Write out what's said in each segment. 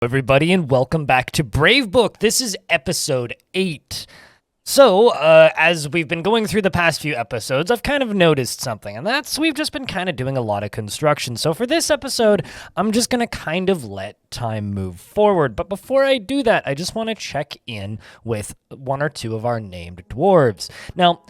Everybody, and welcome back to Bravebook. This is episode 8. So, as we've been going through the past few episodes, I've kind of noticed something, and that's we've just been kind of doing a lot of construction. So for this episode, I'm just going to kind of let time move forward. But before I do that, I just want to check in with one or two of our named dwarves. Now,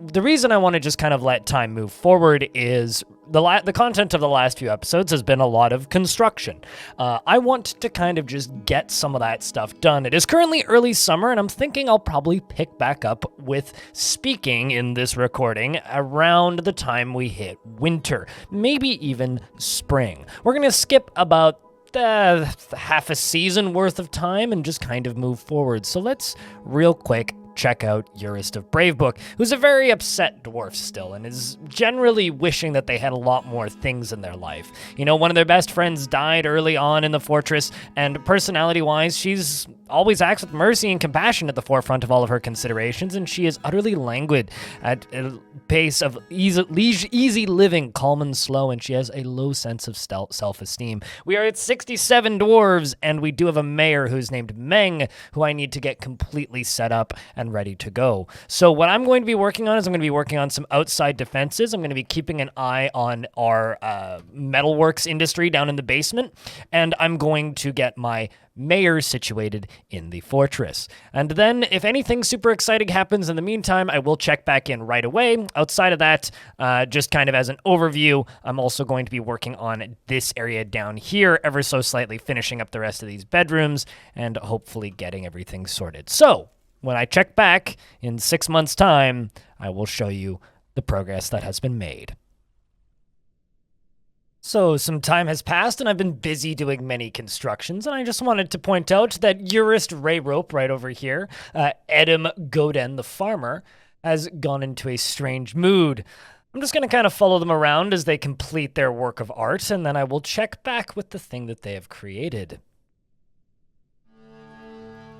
the reason I want to just kind of let time move forward is the content of the last few episodes has been a lot of construction. I want to kind of just get some of that stuff done. It is currently early summer, and I'm thinking I'll probably pick back up with speaking in this recording around the time we hit winter, maybe even spring. We're going to skip about half a season worth of time and just kind of move forward. So let's real quick check out Eurist of Bravebook, who's a very upset dwarf still and is generally wishing that they had a lot more things in their life. You know, one of their best friends died early on in the fortress, and personality-wise, she's always acts with mercy and compassion at the forefront of all of her considerations, and she is utterly languid at a pace of easy living, calm and slow, and she has a low sense of self-esteem. We are at 67 dwarves, and we do have a mayor who's named Meng, who I need to get completely set up and ready to go. So what I'm going to be working on is I'm going to be working on some outside defenses. I'm going to be keeping an eye on our metalworks industry down in the basement, and I'm going to get my mayor situated in the fortress. And then if anything super exciting happens in the meantime, I will check back in right away. Outside of that, just kind of as an overview, I'm also going to be working on this area down here ever so slightly, finishing up the rest of these bedrooms and hopefully getting everything sorted. So when I check back in 6 months' time, I will show you the progress that has been made. So some time has passed, and I've been busy doing many constructions, and I just wanted to point out that Eurist Rayrope right over here, Edom Goden the farmer, has gone into a strange mood. I'm just going to kind of follow them around as they complete their work of art, and then I will check back with the thing that they have created.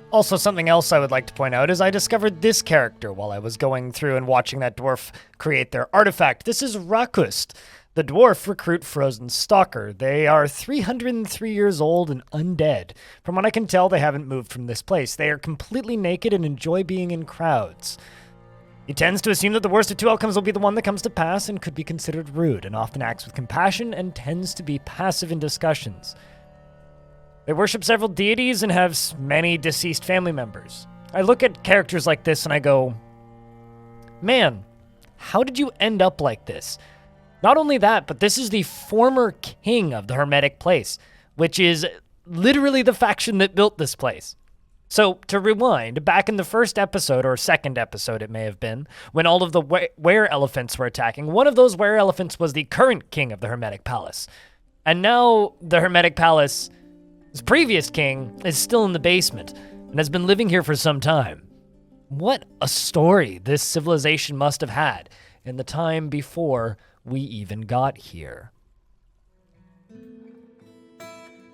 Also, something else I would like to point out is I discovered this character while I was going through and watching that dwarf create their artifact. This is Rocklist, the dwarf recruit frozen stalker. They are 303 years old and undead. From what I can tell, they haven't moved from this place. They are completely naked and enjoy being in crowds. He tends to assume that the worst of two outcomes will be the one that comes to pass and could be considered rude, and often acts with compassion and tends to be passive in discussions. They worship several deities and have many deceased family members. I look at characters like this and I go, man, how did you end up like this? Not only that, but this is the former king of the Hermetic Place, which is literally the faction that built this place. So, to rewind, back in the first episode, or second episode it may have been, when all of the were-elephants were attacking, one of those were-elephants was the current king of the Hermetic Palace. And now the Hermetic Palace, his previous king, is still in the basement and has been living here for some time. What a story this civilization must have had in the time before we even got here.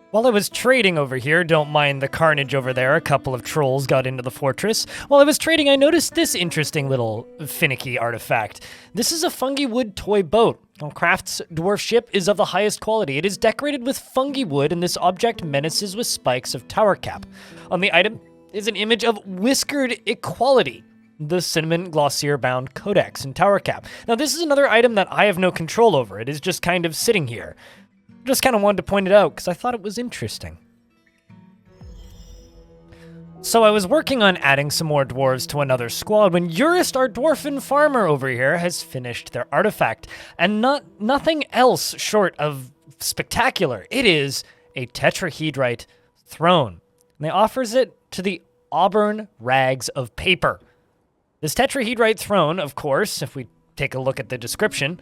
While I was trading over here, don't mind the carnage over there, a couple of trolls got into the fortress. While I was trading, I noticed this interesting little finicky artifact. This is a fungi wood toy boat. Craft's dwarf ship is of the highest quality. It is decorated with fungi wood, and this object menaces with spikes of tower cap. On the item is an image of Whiskered Equality, the cinnamon glossier bound codex and tower cap. Now, this is another item that I have no control over. It is just kind of sitting here. Just kind of wanted to point it out because I thought it was interesting. So I was working on adding some more dwarves to another squad when Eurist, our dwarfen farmer over here, has finished their artifact. And nothing else short of spectacular. It is a tetrahedrite throne. And they offers it to the auburn rags of paper. This tetrahedrite throne, of course, if we take a look at the description,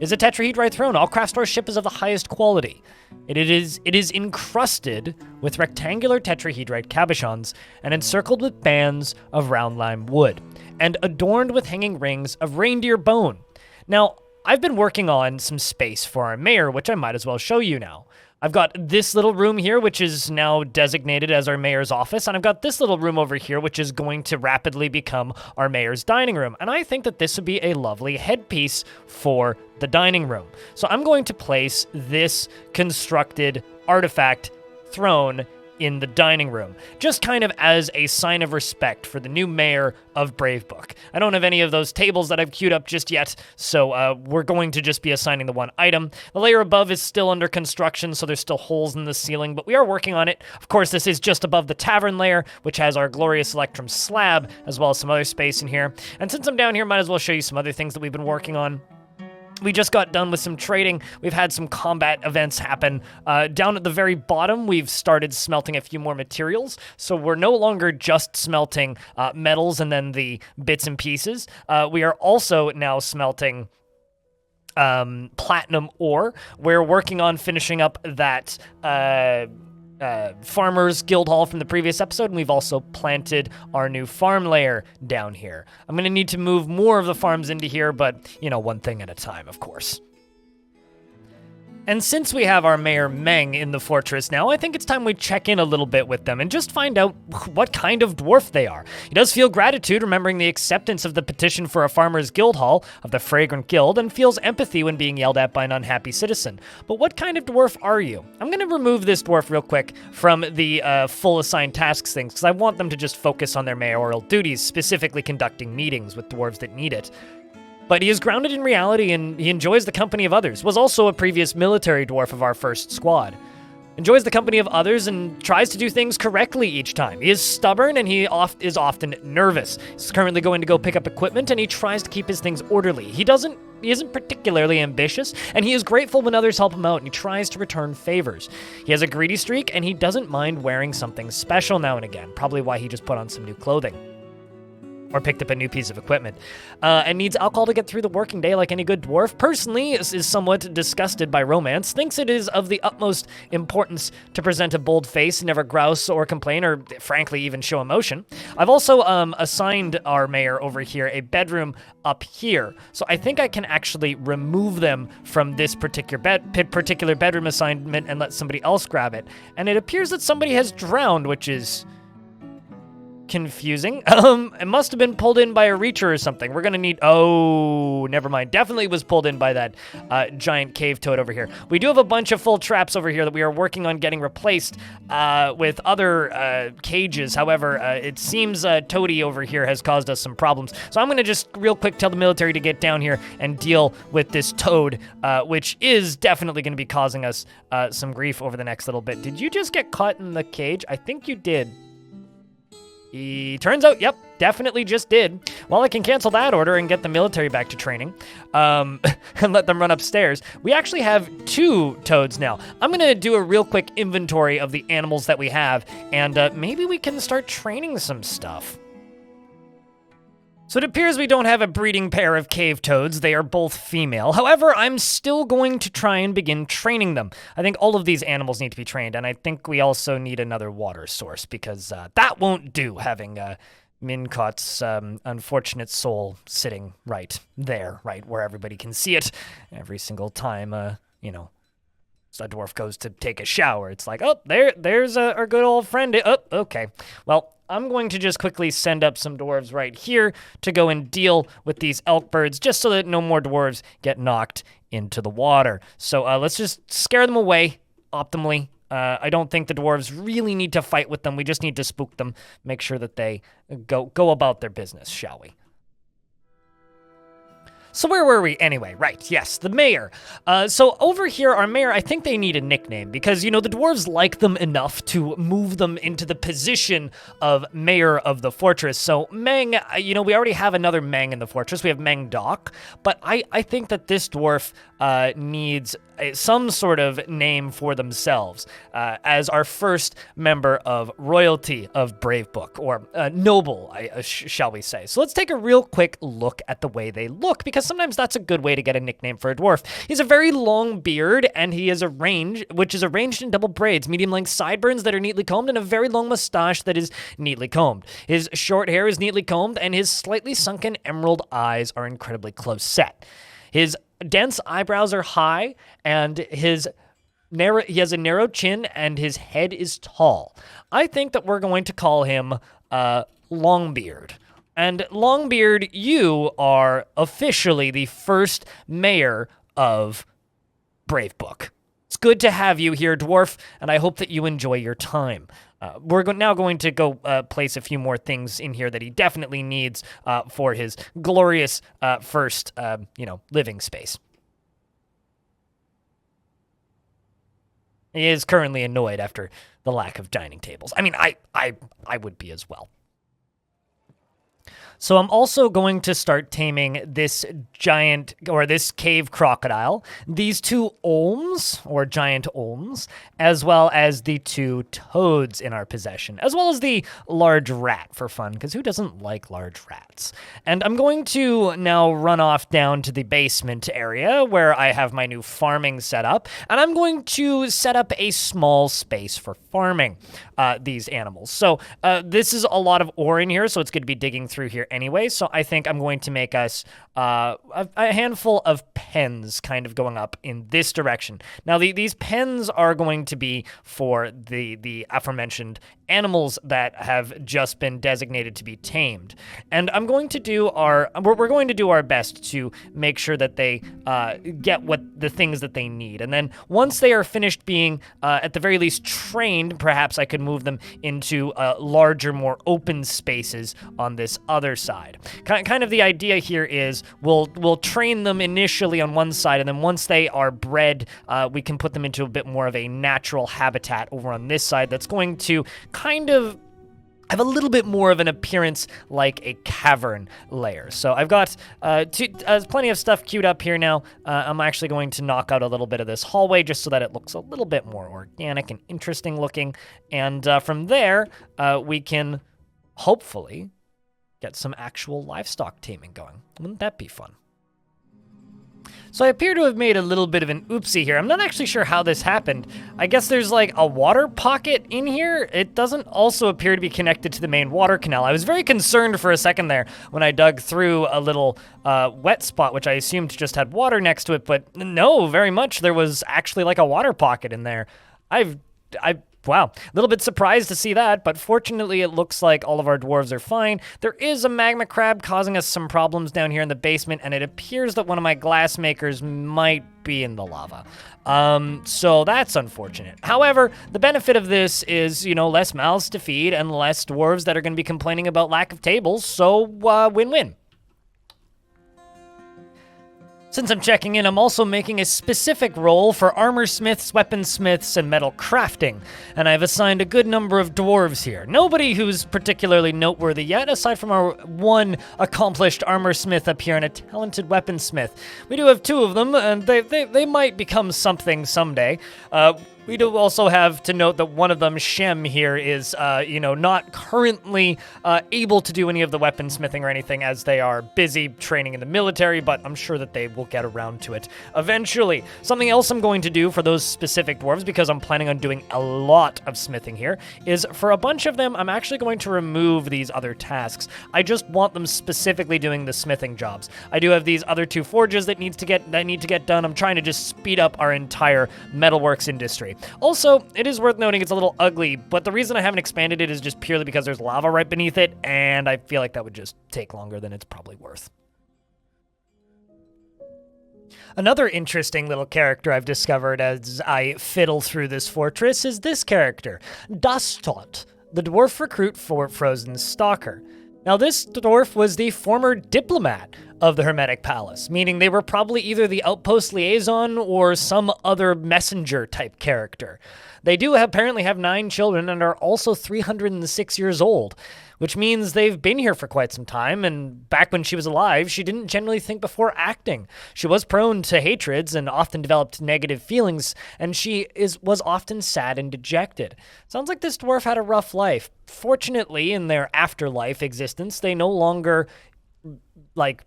is a tetrahedrite throne. All craft store ship is of the highest quality. It is encrusted with rectangular tetrahedrite cabochons and encircled with bands of round lime wood, and adorned with hanging rings of reindeer bone. Now, I've been working on some space for our mayor, which I might as well show you now. I've got this little room here, which is now designated as our mayor's office, and I've got this little room over here, which is going to rapidly become our mayor's dining room. And I think that this would be a lovely headpiece for the dining room. So I'm going to place this constructed artifact throne in the dining room, just kind of as a sign of respect for the new mayor of Bravebook. I don't have any of those tables that I've queued up just yet, so we're going to just be assigning the one item. The layer above is still under construction, so there's still holes in the ceiling, but we are working on it. Of course, this is just above the tavern layer, which has our glorious Electrum slab, as well as some other space in here. And since I'm down here, might as well show you some other things that we've been working on. We just got done with some trading. We've had some combat events happen. Down at the very bottom, we've started smelting a few more materials. So we're no longer just smelting metals and then the bits and pieces. We are also now smelting platinum ore. We're working on finishing up that Farmers Guild Hall from the previous episode, and we've also planted our new farm layer down here. I'm going to need to move more of the farms into here, but, you know, one thing at a time, of course. And since we have our Mayor Meng in the fortress now, I think it's time we check in a little bit with them and just find out what kind of dwarf they are. He does feel gratitude remembering the acceptance of the petition for a Farmers Guild Hall of the Fragrant Guild and feels empathy when being yelled at by an unhappy citizen. But what kind of dwarf are you? I'm going to remove this dwarf real quick from the full assigned tasks things because I want them to just focus on their mayoral duties, specifically conducting meetings with dwarves that need it. But he is grounded in reality and he enjoys the company of others. Was also a previous military dwarf of our first squad. Enjoys the company of others and tries to do things correctly each time. He is stubborn and he is often nervous. He's currently going to go pick up equipment and he tries to keep his things orderly. He isn't particularly ambitious, and he is grateful when others help him out, and he tries to return favors. He has a greedy streak, and he doesn't mind wearing something special now and again, probably why he just put on some new clothing. Or picked up a new piece of equipment, and needs alcohol to get through the working day like any good dwarf. Personally, is somewhat disgusted by romance, thinks it is of the utmost importance to present a bold face, never grouse or complain, or frankly even show emotion. I've also assigned our mayor over here a bedroom up here, so I think I can actually remove them from this particular bedroom assignment and let somebody else grab it. And it appears that somebody has drowned, which is confusing. It must have been pulled in by a reacher or something. We're gonna need, oh, never mind. Definitely was pulled in by that giant cave toad over here. We do have a bunch of full traps over here that we are working on getting replaced with other cages. However, it seems Toady over here has caused us some problems. So I'm gonna just real quick tell the military to get down here and deal with this toad, which is definitely gonna be causing us some grief over the next little bit. Did you just get caught in the cage? I think you did. He turns out, yep, definitely just did. Well, I can cancel that order and get the military back to training, and let them run upstairs. We actually have 2 toads now. I'm gonna do a real quick inventory of the animals that we have, and maybe we can start training some stuff. So it appears we don't have a breeding pair of cave toads. They are both female. However, I'm still going to try and begin training them. I think all of these animals need to be trained, and I think we also need another water source because that won't do, having Mincot's unfortunate soul sitting right there, right where everybody can see it every single time, you know, a dwarf goes to take a shower. It's like, oh, there's our good old friend. Oh, okay. Well, I'm going to just quickly send up some dwarves right here to go and deal with these elk birds, just so that no more dwarves get knocked into the water. So let's just scare them away optimally. I don't think the dwarves really need to fight with them. We just need to spook them, make sure that they go about their business, shall we? So where were we anyway? Right, yes, the mayor. So over here, our mayor, I think they need a nickname because, you know, the dwarves like them enough to move them into the position of mayor of the fortress. So Meng, you know, we already have another Meng in the fortress. We have Meng Doc, but I think that this dwarf needs some sort of name for themselves as our first member of royalty of Bravebook, or noble, shall we say. So let's take a real quick look at the way they look, because sometimes that's a good way to get a nickname for a dwarf. He's a very long beard, and he is which is arranged in double braids, medium-length sideburns that are neatly combed, and a very long mustache that is neatly combed. His short hair is neatly combed, and his slightly sunken emerald eyes are incredibly close set. His dense eyebrows are high, and he has a narrow chin, and his head is tall. I think that we're going to call him Longbeard. And Longbeard, you are officially the first mayor of Bravebook. It's good to have you here, dwarf, and I hope that you enjoy your time. We're now going to go place a few more things in here that he definitely needs for his glorious first, living space. He is currently annoyed after the lack of dining tables. I mean, I would be as well. So I'm also going to start taming this giant, or this cave crocodile, these 2 olms, or giant olms, as well as the 2 toads in our possession, as well as the large rat for fun, because who doesn't like large rats? And I'm going to now run off down to the basement area where I have my new farming set up, and I'm going to set up a small space for farming these animals. So this is a lot of ore in here, so it's going to be digging through here anyway, so I think I'm going to make us a handful of pens kind of going up in this direction. Now, these pens are going to be for the aforementioned animals that have just been designated to be tamed. And I'm going to do we're going to do our best to make sure that they get the things that they need. And then once they are finished being, at the very least, trained, perhaps I could move them into larger, more open spaces on this other side. Kind of the idea here is we'll train them initially on one side, and then once they are bred, we can put them into a bit more of a natural habitat over on this side that's going to kind of have a little bit more of an appearance like a cavern layer. So I've got plenty of stuff queued up here now. I'm actually going to knock out a little bit of this hallway just so that it looks a little bit more organic and interesting looking. And from there, we can hopefully get some actual livestock taming going. Wouldn't that be fun? So I appear to have made a little bit of an oopsie here. I'm not actually sure how this happened. I guess there's like a water pocket in here. It doesn't also appear to be connected to the main water canal. I was very concerned for a second there when I dug through a little wet spot, which I assumed just had water next to it, but no, very much there was actually like a water pocket in there. Wow, a little bit surprised to see that, but fortunately it looks like all of our dwarves are fine. There is a magma crab causing us some problems down here in the basement, and it appears that one of my glass makers might be in the lava. So that's unfortunate. However, the benefit of this is, less mouths to feed and less dwarves that are going to be complaining about lack of tables, so win-win. Since I'm checking in, I'm also making a specific role for armor smiths, weaponsmiths, and metal crafting, and I've assigned a good number of dwarves here. Nobody who's particularly noteworthy yet, aside from our one accomplished armor smith up here and a talented weaponsmith. We do have 2 of them, and they might become something someday. We do also have to note that one of them, Shem here, is, not currently able to do any of the weaponsmithing or anything as they are busy training in the military, but I'm sure that they will get around to it eventually. Something else I'm going to do for those specific dwarves, because I'm planning on doing a lot of smithing here, is for a bunch of them, I'm actually going to remove these other tasks. I just want them specifically doing the smithing jobs. I do have these other 2 forges that need to get done. I'm trying to just speed up our entire metalworks industry. Also, it is worth noting it's a little ugly, but the reason I haven't expanded it is just purely because there's lava right beneath it, and I feel like that would just take longer than it's probably worth. Another interesting little character I've discovered as I fiddle through this fortress is this character, Dustot, the dwarf recruit for Frozen Stalker. Now, this dwarf was the former diplomat of the Hermetic Palace, meaning they were probably either the outpost liaison or some other messenger type character. They do apparently have 9 children and are also 306 years old, which means they've been here for quite some time, and back when she was alive, she didn't generally think before acting. She was prone to hatreds and often developed negative feelings, and she was often sad and dejected. Sounds like this dwarf had a rough life. Fortunately, in their afterlife existence, they no longer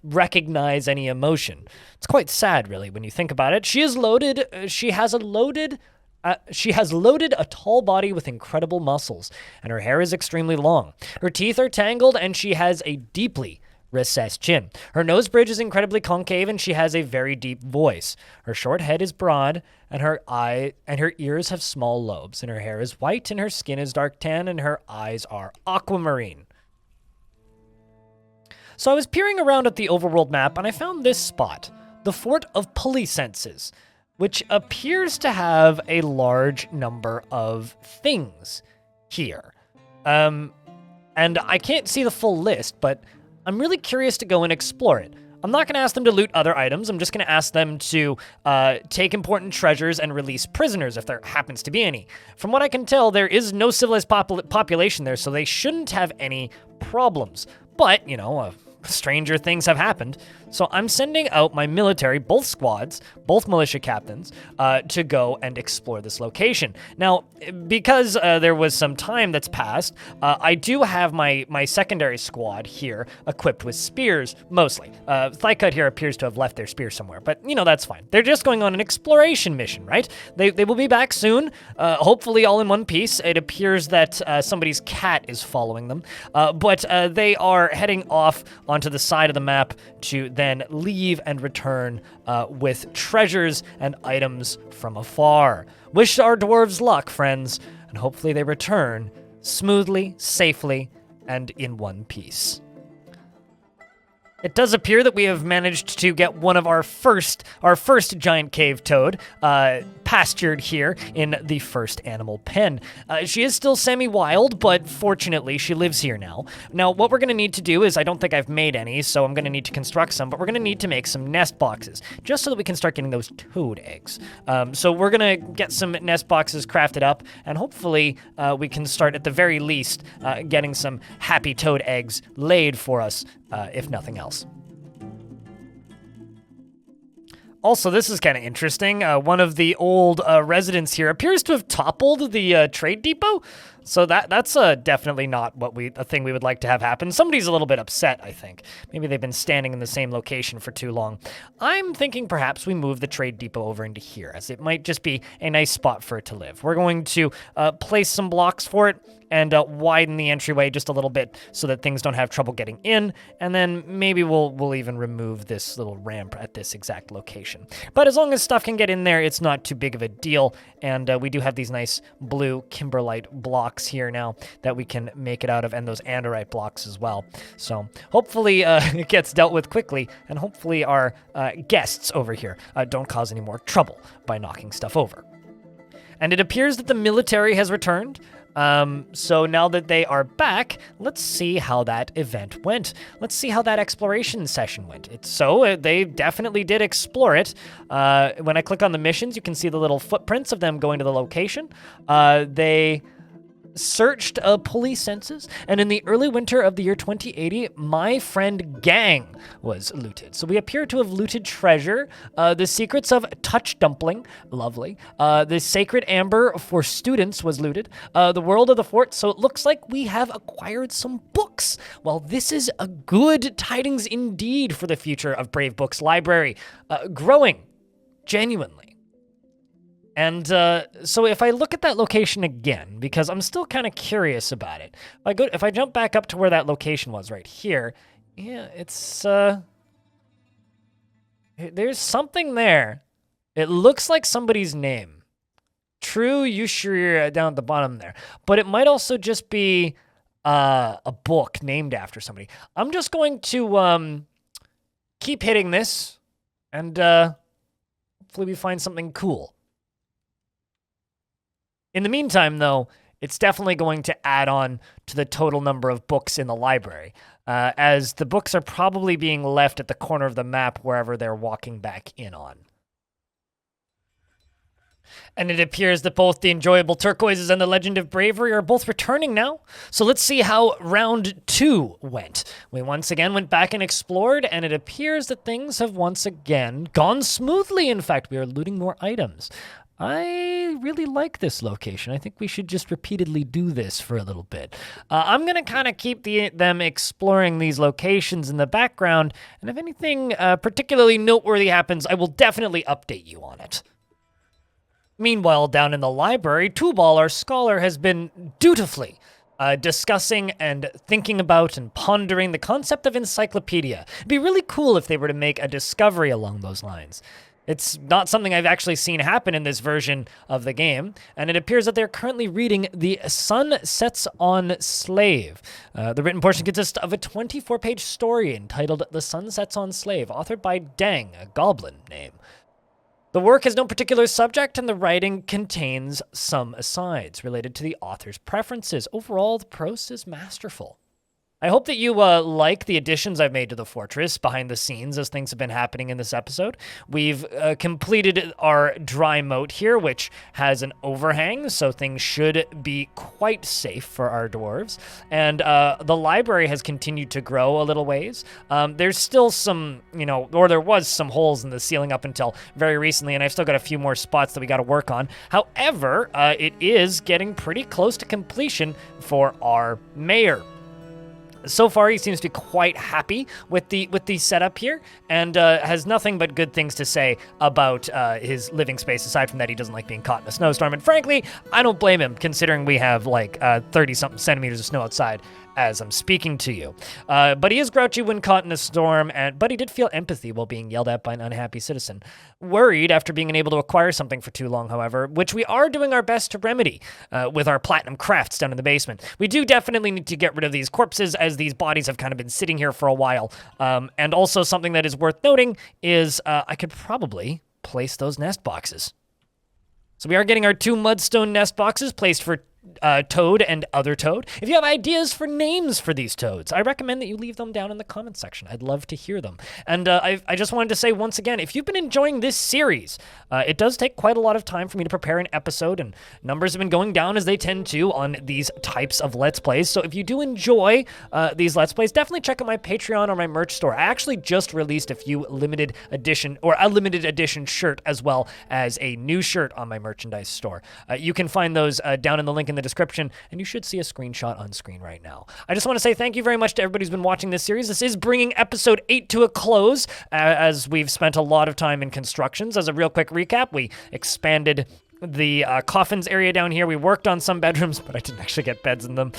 recognize any emotion. It's quite sad, really, when you think about it. She has loaded a tall body with incredible muscles, and her hair is extremely long. Her teeth are tangled, and she has a deeply recessed chin. Her nose bridge is incredibly concave, and she has a very deep voice. Her short head is broad, and her ears have small lobes, and her hair is white, and her skin is dark tan, and her eyes are aquamarine. So I was peering around at the overworld map, and I found this spot, the Fort of Policenses, which appears to have a large number of things here. And I can't see the full list, but I'm really curious to go and explore it. I'm not going to ask them to loot other items. I'm just going to ask them to take important treasures and release prisoners if there happens to be any. From what I can tell, there is no civilized population there, so they shouldn't have any problems. But, you know, stranger things have happened. So I'm sending out my military, both squads, both militia captains, to go and explore this location. Now, because there was some time that's passed, I do have my secondary squad here equipped with spears, mostly. Thightcut here appears to have left their spear somewhere, but, you know, that's fine. They're just going on an exploration mission, right? They will be back soon, hopefully all in one piece. It appears that somebody's cat is following them, but they are heading off onto the side of the map to then leave and return with treasures and items from afar. Wish our dwarves luck, friends, and hopefully they return smoothly, safely, and in one piece. It does appear that we have managed to get one of our first giant cave toad pastured here in the first animal pen. She is still semi-wild, but fortunately she lives here now. Now, what we're going to need to do is, I don't think I've made any, so I'm going to need to construct some, but we're going to need to make some nest boxes, just so that we can start getting those toad eggs. So we're going to get some nest boxes crafted up, and hopefully we can start, at the very least, getting some happy toad eggs laid for us, if nothing else. Also, this is kind of interesting. One of the old residents here appears to have toppled the trade depot. So that's definitely not a thing we would like to have happen. Somebody's a little bit upset, I think. Maybe they've been standing in the same location for too long. I'm thinking perhaps we move the trade depot over into here, as it might just be a nice spot for it to live. We're going to place some blocks for it and widen the entryway just a little bit so that things don't have trouble getting in, and then maybe we'll even remove this little ramp at this exact location. But as long as stuff can get in there, it's not too big of a deal, and we do have these nice blue kimberlite blocks here now that we can make it out of, and those anderite blocks as well. So hopefully it gets dealt with quickly, and hopefully our guests over here don't cause any more trouble by knocking stuff over. And it appears that the military has returned. So now that they are back, let's see how that event went. Let's see how that exploration session went. They definitely did explore it. When I click on the missions, you can see the little footprints of them going to the location. They searched pulley senses, and in the early winter of the year 2080, my friend Gang was looted. So we appear to have looted treasure, the secrets of Touch Dumpling, lovely. The Sacred Amber for Students was looted, the World of the Fort, so it looks like we have acquired some books. Well, this is a good tidings indeed for the future of Bravebook's library, growing, genuinely. And so if I look at that location again, because I'm still kind of curious about it, if I jump back up to where that location was right here, yeah, it's there's something there. It looks like somebody's name. True, you sure you're down at the bottom there, but it might also just be a book named after somebody. I'm just going to keep hitting this, and hopefully we find something cool. In the meantime, though, it's definitely going to add on to the total number of books in the library, as the books are probably being left at the corner of the map wherever they're walking back in on. And it appears that both the Enjoyable Turquoises and the Legend of Bravery are both returning now. So let's see how round 2 went. We once again went back and explored, and it appears that things have once again gone smoothly. In fact, we are looting more items. I really like this location. I think we should just repeatedly do this for a little bit. I'm going to kind of keep them exploring these locations in the background, and if anything particularly noteworthy happens, I will definitely update you on it. Meanwhile, down in the library, Tubal, our scholar, has been dutifully discussing and thinking about and pondering the concept of encyclopedia. It'd be really cool if they were to make a discovery along those lines. It's not something I've actually seen happen in this version of the game, and it appears that they're currently reading The Sun Sets on Slave. The written portion consists of a 24-page story entitled The Sun Sets on Slave, authored by Dang, a goblin name. The work has no particular subject, and the writing contains some asides related to the author's preferences. Overall, the prose is masterful. I hope that you like the additions I've made to the fortress behind the scenes as things have been happening in this episode. We've completed our dry moat here, which has an overhang, so things should be quite safe for our dwarves. And the library has continued to grow a little ways. There's still some, or there was some holes in the ceiling up until very recently, and I've still got a few more spots that we got to work on. However, it is getting pretty close to completion for our mayor. So far, he seems to be quite happy with the setup here, and has nothing but good things to say about his living space, aside from that he doesn't like being caught in a snowstorm. And frankly, I don't blame him, considering we have like 30-something centimeters of snow outside as I'm speaking to you. But he is grouchy when caught in a storm, but he did feel empathy while being yelled at by an unhappy citizen. Worried after being unable to acquire something for too long, however, which we are doing our best to remedy with our platinum crafts down in the basement. We do definitely need to get rid of these corpses, as these bodies have kind of been sitting here for a while. And also something that is worth noting is I could probably place those nest boxes. So we are getting our 2 mudstone nest boxes placed for Toad and other Toad. If you have ideas for names for these Toads, I recommend that you leave them down in the comment section. I'd love to hear them. And I just wanted to say once again, if you've been enjoying this series, it does take quite a lot of time for me to prepare an episode, and numbers have been going down as they tend to on these types of Let's Plays. So if you do enjoy these Let's Plays, definitely check out my Patreon or my merch store. I actually just released a limited edition shirt, as well as a new shirt on my merchandise store. You can find those down in the link in the description, and you should see a screenshot on screen right now. I just want to say thank you very much to everybody who's been watching this series. This is bringing episode 8 to a close, as we've spent a lot of time in constructions. As a real quick recap, we expanded the coffins area down here. We worked on some bedrooms, but I didn't actually get beds in them.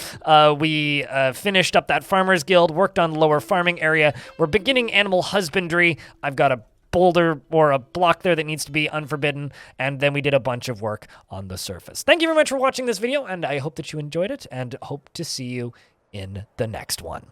We finished up that farmer's guild, worked on the lower farming area. We're beginning animal husbandry. I've got a boulder or a block there that needs to be unforbidden, and then we did a bunch of work on the surface. Thank you very much for watching this video, and I hope that you enjoyed it, and hope to see you in the next one.